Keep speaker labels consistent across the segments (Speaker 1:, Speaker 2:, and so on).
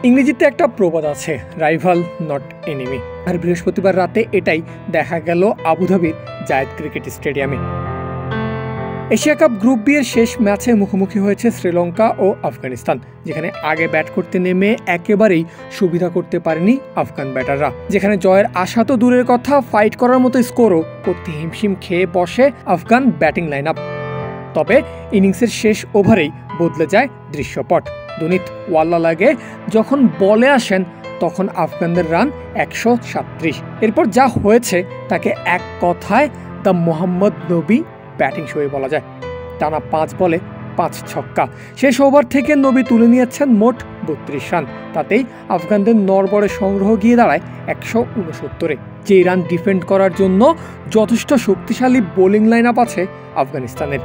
Speaker 1: ইংরেজিতে একটা প্রবাদ আছে, রাইভাল নট এনিমি। আর বৃহস্পতিবার রাতে এটাই দেখা গেল আবুধাবির জায়েদ ক্রিকেট স্টেডিয়ামে। এশিয়া কাপ গ্রুপ বি এর শেষ ম্যাচে মুখোমুখি হয়েছে শ্রীলঙ্কা ও আফগানিস্তান, যেখানে আগে ব্যাট করতে নেমে একেবারেই সুবিধা করতে পারেনি আফগান ব্যাটাররা। যেখানে জয়ের আশা তো দূরের কথা, ফাইট করার মতো স্কোরও করতে হিমশিম খেয়ে বসে আফগান ব্যাটিং লাইন আপ। তবে ইনিংসের শেষ ওভারেই বদলে যায় দৃশ্যপট। দুনিত ওয়াল্লালাগে যখন বলে আসেন তখন আফগানদের রান 137। এরপর যা হয়েছে তাকে এক কথায় দ্য মোহাম্মদ নবী ব্যাটিং শোয়ে বলা যায়। টানা 5 বলে 5 ছক্কা। শেষ ওভার থেকে নবী তুলে নিয়েছেন মোট 32 রান। তাতেই আফগানদের নড়বড়ে সংগ্রহ গিয়ে দাঁড়ায় 169-এ। যে রান ডিফেন্ড করার জন্য যথেষ্ট শক্তিশালী বোলিং লাইন আপ আছে আফগানিস্তানের।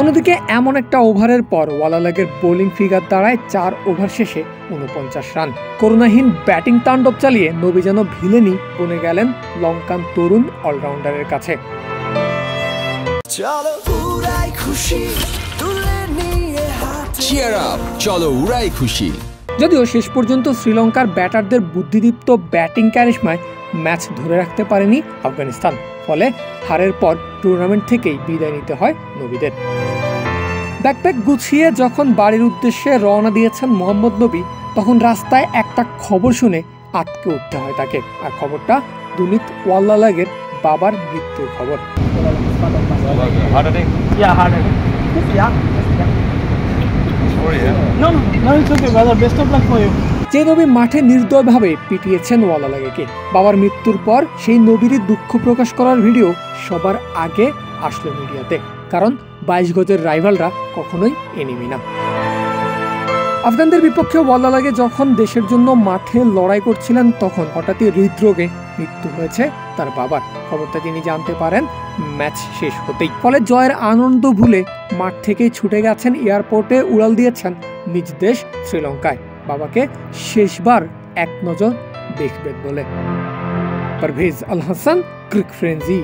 Speaker 1: অন্যদিকে এমন একটা ওভারের পর ওয়াল্লালাগের বোলিং ফিগার দাঁড়ায় 4 ওভার শেষে 49 রান। করুণাহীন ব্যাটিং তাণ্ডব চালিয়ে নবী যেন ভিলেনই বনে গেলেন লঙ্কান তরুণ অলরাউন্ডারের কাছে। যদিও শেষ পর্যন্ত শ্রীলঙ্কার ব্যাটারদের বুদ্ধিদীপ্ত ব্যাটিং ক্যারিশমায় ম্যাচ ধরে রাখতে পারেনি আফগানিস্তান, ফলে হারের পর টুর্নামেন্ট থেকেই বিদায় নিতে হয় নবীদের। ব্যাকপ্যাক গুছিয়ে যখন বাড়ির উদ্দেশ্যে রওনা দিয়েছেন মোহাম্মদ নবী, তখন রাস্তায় একটা খবর শুনে আটকে উঠতে হয় তাকে। আর খবরটা দুনিত ওয়াল্লালাগের বাবার মৃত্যুর খবর। যে নবী মাঠে নির্দয়ভাবে পিটিয়েছেন ওয়াল্লালাগেকে, বাবার মৃত্যুর পর সেই নবীরই দুঃখ প্রকাশ করার ভিডিও সবার আগে আসলো মিডিয়াতে। কারণ 22 গজের রাইভালরা কখনোই এনিমি না। আফগানদের বিপক্ষে ওয়াল্লালাগে যখন দেশের জন্য মাঠে লড়াই করছিলেন, তখন হঠাৎই হৃদরোগে মৃত্যু হয়েছে তার বাবার। খবরটা তিনি জানতে পারেন ম্যাচ শেষ হতেই। ফলে জয়ের আনন্দ ভুলে মাঠ থেকেই ছুটে গেছেন এয়ারপোর্টে, উড়াল দিয়েছেন নিজ দেশ শ্রীলঙ্কায়, বাবাকে শেষবার এক নজর দেখবেন বলে। পারভেজ আল হাসান, ক্রিক ফ্রেন্জি।